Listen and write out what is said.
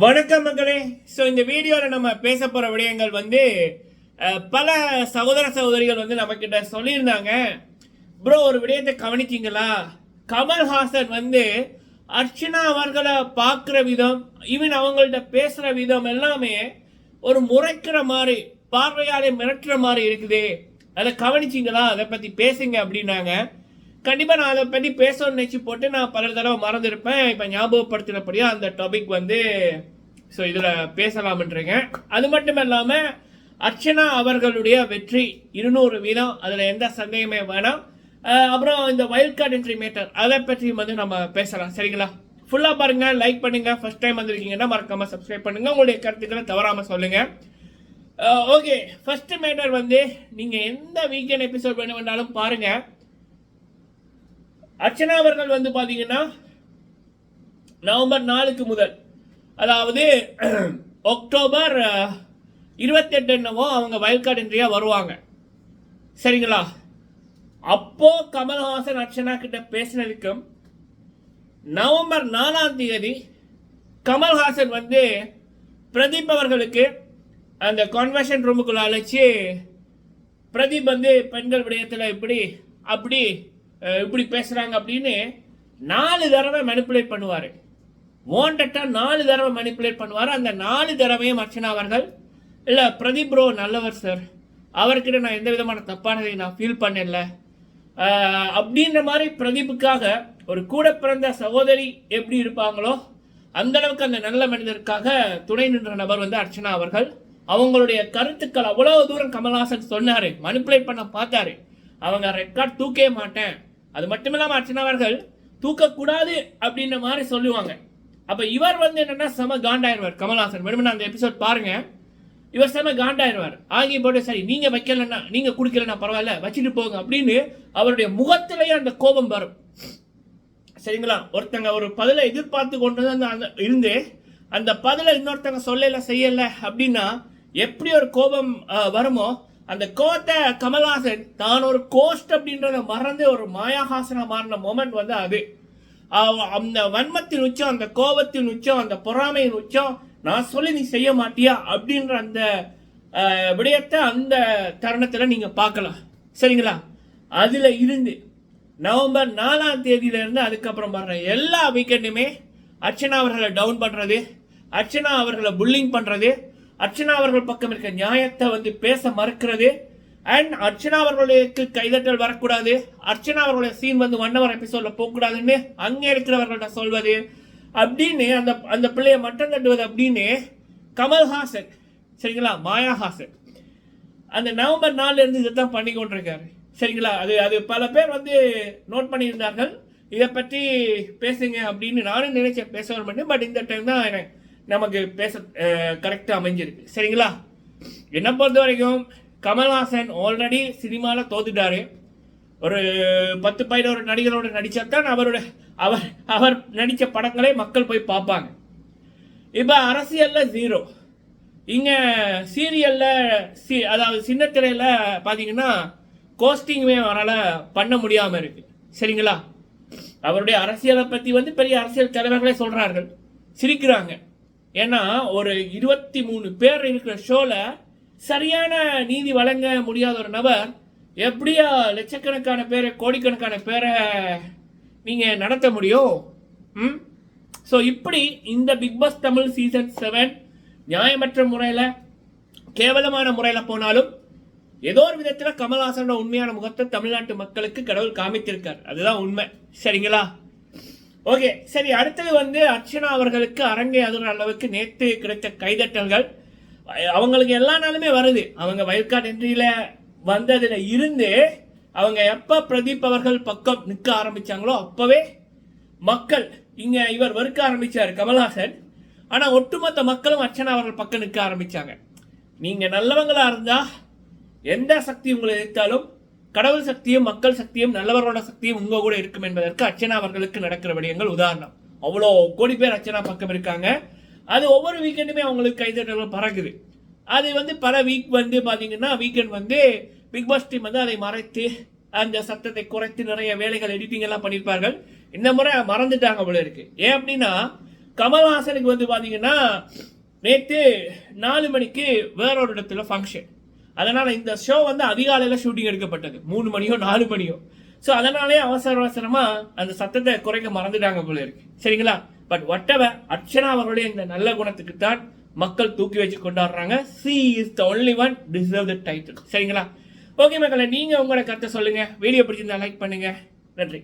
வணக்கம் மக்களே. ஸோ இந்த வீடியோவில் நம்ம பேச போகிற விடயங்கள் பல சகோதர சகோதரிகள் நம்மக்கிட்ட சொல்லியிருந்தாங்க. ப்ரோ, ஒரு விடயத்தை கவனிச்சிங்களா? கமல்ஹாசன் அர்ச்சனா அவர்களை பார்க்குற விதம், ஈவன் அவங்கள்ட்ட பேசுகிற விதம் எல்லாமே ஒரு முறைக்கிற மாதிரி, பார்வையாலே மிரட்டுற மாதிரி இருக்குது. அதை கவனிச்சிங்களா? அதை பற்றி பேசுங்க அப்படின்னாங்க. கண்டிப்பாக நான் அதை பற்றி பேசணும்னு நினச்சி போட்டு நான் பல தடவை மறந்துருப்பேன். இப்போ ஞாபகப்படுத்தினபடியா அந்த டாபிக் ஸோ இதில் பேசலாம்ன்றீங்க. அது மட்டும் இல்லாமல் அர்ச்சனா அவர்களுடைய வெற்றி 200 வீதம், அதில் எந்த சந்தேகமே வேணாம். அப்புறம் இந்த வைல்ட் கார்டு என்ட்ரி மேட்டர், அதை பற்றி நம்ம பேசலாம். சரிங்களா? ஃபுல்லாக பாருங்கள், லைக் பண்ணுங்கள். ஃபர்ஸ்ட் டைம் வந்திருக்கீங்கன்னா மறக்காமல் சப்ஸ்கிரைப் பண்ணுங்கள். உங்களுடைய கருத்துக்களை தவறாமல் சொல்லுங்கள். ஓகே, ஃபர்ஸ்ட் மேட்டர் நீங்கள் எந்த வீக்கெண்ட் எபிசோட் வேண்டாலும் பாருங்கள். அர்ச்சனா அவர்கள் பார்த்தீங்கன்னா நவம்பர் 4 முதல், அதாவது அக்டோபர் 28 என்னவோ அவங்க வைல்ட் கார்டு என்ட்ரியா வருவாங்க. சரிங்களா? அப்போ கமல்ஹாசன் அர்ச்சனா கிட்ட பேசினதுக்கும் நவம்பர் 4 கமல்ஹாசன் பிரதீப் அவர்களுக்கு அந்த கான்வென்ஷன் ரூமுக்குள்ள அழைச்சி, பிரதீப் பெண்கள் விடயத்தில் இப்படி பேசுறாங்க அப்படின்னு 4 தடவை மெனிப்புலேட் பண்ணுவார். வாண்டட்டா 4 தடவை மெனிப்புலேட் பண்ணுவார். அந்த 4 தடவையும் அர்ச்சனா அவர்கள், இல்லை பிரதீப் ப்ரோ நல்லவர் சார், அவர்கிட்ட நான் எந்த விதமான தப்பானதை நான் ஃபீல் பண்ணல அப்படின்ற மாதிரி பிரதீப்புக்காக ஒரு கூட பிறந்த சகோதரி எப்படி இருப்பாங்களோ அந்த அளவுக்கு அந்த நல்ல மனிதருக்காக துணை நின்ற நபர் அர்ச்சனா அவர்கள். அவங்களுடைய கருத்துக்கள் அவ்வளவு தூரம் கமல்ஹாசன் சொன்னாரு, மனிப்புலேட் பண்ண பார்த்தாரு. அவங்க ரெக்கார்ட் தூக்கவே மாட்டேன், அது மட்டும் இல்லாமல் அர்ச்சனா அவர்கள் தூக்கக்கூடாது அப்படின்ற மாதிரி சொல்லுவாங்க. அப்போ இவர் என்னன்னா செம காண்டாயிருவார் கமல்ஹாசன். வேணும்னா அந்த எபிசோட் பாருங்க. இவர் செம காண்டாயிருவார். ஆகி போட்டு, சரி நீங்க வைக்கலன்னா, நீங்க குடிக்கலன்னா பரவாயில்ல, வச்சுட்டு போங்க அப்படின்னு அவருடைய முகத்திலேயே அந்த கோபம் வரும். சரிங்களா? ஒருத்தங்க ஒரு பதிலை எதிர்பார்த்து கொண்டு அந்த இருந்து அந்த பதிலை இன்னொருத்தங்க சொல்லல செய்யல அப்படின்னா எப்படி ஒரு கோபம் வருமோ, அந்த கோத்தை கமல்ஹாசன் தான் ஒரு கோஸ்ட் அப்படின்றத மறந்து ஒரு மாயாஹாசனா மாறின மொமெண்ட் அது. அந்த வன்மத்தின் உச்சம், அந்த கோபத்தின் உச்சம், அந்த பொறாமையின் உச்சம், நான் சொல்லி நீ செய்ய மாட்டியா அப்படின்ற அந்த விடயத்தை அந்த தருணத்தில் நீங்க பார்க்கலாம். சரிங்களா? அதுல இருந்து நவம்பர் 4 அதுக்கப்புறம் வர்ற எல்லா வீக்கெண்டுமே அர்ச்சனா அவர்களை டவுன் பண்றது, அர்ச்சனா அவர்களை புல்லிங் பண்றது, அர்ச்சனா அவர்கள் பக்கம் இருக்க நியாயத்தை பேச மறுக்கிறது, அண்ட் அர்ச்சனா அவர்களுக்கு கைதட்டல் வரக்கூடாது, அர்ச்சனா அவர்களுடைய சீன் 1 hour எபிசோட்ல போகக்கூடாதுன்னு அங்கே இருக்கிறவர்கள்ட்ட சொல்வது அப்படின்னு, அந்த அந்த பிள்ளைய மட்டம் தட்டுவது அப்படின்னு கமல்ஹாசன், சரிங்களா, மாயாஹாசன் அந்த நவம்பர் 4 இதைத்தான் பண்ணி கொண்டிருக்காரு. சரிங்களா? அது பல பேர் நோட் பண்ணியிருந்தார்கள். இதை பற்றி பேசுங்க அப்படின்னு நானும் நினைச்சேன் பேச மட்டும். பட் இந்த டைம் தான் நமக்கு பேச கரெக்டாக அமைஞ்சிருக்கு. சரிங்களா? என்னை பொறுத்த வரைக்கும் கமல்ஹாசன் ஆல்ரெடி சினிமாவில் தோத்துட்டாரு. ஒரு 10-11 நடிகரோட நடிச்சாதான் அவர் நடித்த படங்களை மக்கள் போய் பார்ப்பாங்க. இப்போ அரசியலில் 0. இங்கே சீரியலில் அதாவது சின்னத்திரையில் பார்த்தீங்கன்னா கோஸ்டிங்குமே அவரால் பண்ண முடியாமல் இருக்கு. சரிங்களா? அவருடைய அரசியலை பற்றி பெரிய அரசியல் தலைவர்களே சொல்கிறார்கள், சிரிக்கிறாங்க. ஏன்னா ஒரு 23 பேர் இருக்கிற ஷோல சரியான நீதி வழங்க முடியாத ஒரு நபர் எப்படியா லட்சக்கணக்கான பேரை, கோடிக்கணக்கான பேரை நீங்க நடத்த முடியும்? ஸோ இப்படி இந்த பிக் பாஸ் தமிழ் சீசன் 7 நியாயமற்ற முறையில், கேவலமான முறையில் போனாலும் ஏதோ ஒரு விதத்தில் கமல்ஹாசனோட உண்மையான முகத்தை தமிழ்நாட்டு மக்களுக்கு கடவுள் காமித்திருக்கார். அதுதான் உண்மை. சரிங்களா? ஓகே, சரி. அடுத்தது அர்ச்சனா அவர்களுக்கு அரங்கை அதிர அளவுக்கு நேற்று கிடைத்த கைதட்டல்கள் அவங்களுக்கு எல்லா நாளுமே வருது. அவங்க வைல்ட் கார்டு என்ட்ரியில வந்ததுல இருந்து அவங்க எப்ப பிரதீப் அவர்கள் பக்கம் நிற்க ஆரம்பிச்சாங்களோ அப்பவே மக்கள் இங்க இவர் வெறுக்க ஆரம்பிச்சாரு கமல்ஹாசன். ஆனா ஒட்டுமொத்த மக்களும் அர்ச்சனா அவர்கள் பக்கம் நிற்க ஆரம்பிச்சாங்க. நீங்க நல்லவங்களா இருந்தா எந்த சக்தி உங்களை எதிர்த்தாலும் கடவுள் சக்தியும் மக்கள் சக்தியும் நல்லவர்களோட சக்தியும் உங்க கூட இருக்கும் என்பதற்கு அர்ச்சனா அவர்களுக்கு நடக்கிற விடயங்கள் உதாரணம். அவ்வளோ கோடி பேர் அர்ச்சனா பக்கம் இருக்காங்க. அது ஒவ்வொரு வீக்கெண்டுமே அவங்களுக்கு கைதட்டல்கள் பறக்குது. அது பல வீக் பார்த்தீங்கன்னா வீக்கெண்ட் பிக் பாஸ் டீம் அதை மறைத்து அந்த சத்தத்தை குறைத்து நிறைய வேலைகள் எடிட்டிங் எல்லாம் பண்ணியிருப்பார்கள். இந்த முறை மறந்துட்டாங்க போல இருக்கு. ஏன் அப்படின்னா கமல்ஹாசனுக்கு வந்து பார்த்தீங்கன்னா நேற்று 4 மணிக்கு வேற ஒரு இடத்துல ஃபங்க்ஷன். அதனால் இந்த ஷோ வந்து அதிகாலையில் ஷூட்டிங் எடுக்கப்பட்டது, 3 மணியோ 4 மணியோ. ஸோ அதனாலே அவசரமாக அந்த சத்தத்தை குறைக்க மறந்துட்டாங்க போல இருக்கு, சரிங்களா? பட் whatever, அர்ச்சனா அவர்களுடைய இந்த நல்ல குணத்துக்கு தான் மக்கள் தூக்கி வச்சு கொண்டாடுறாங்க. she is the only one deserve the title, சரிங்களா? ஓகே மக்களே, நீங்கள் உங்களோட கருத்தை சொல்லுங்கள். வீடியோ பிடிச்சிருந்தா லைக் பண்ணுங்கள். நன்றி.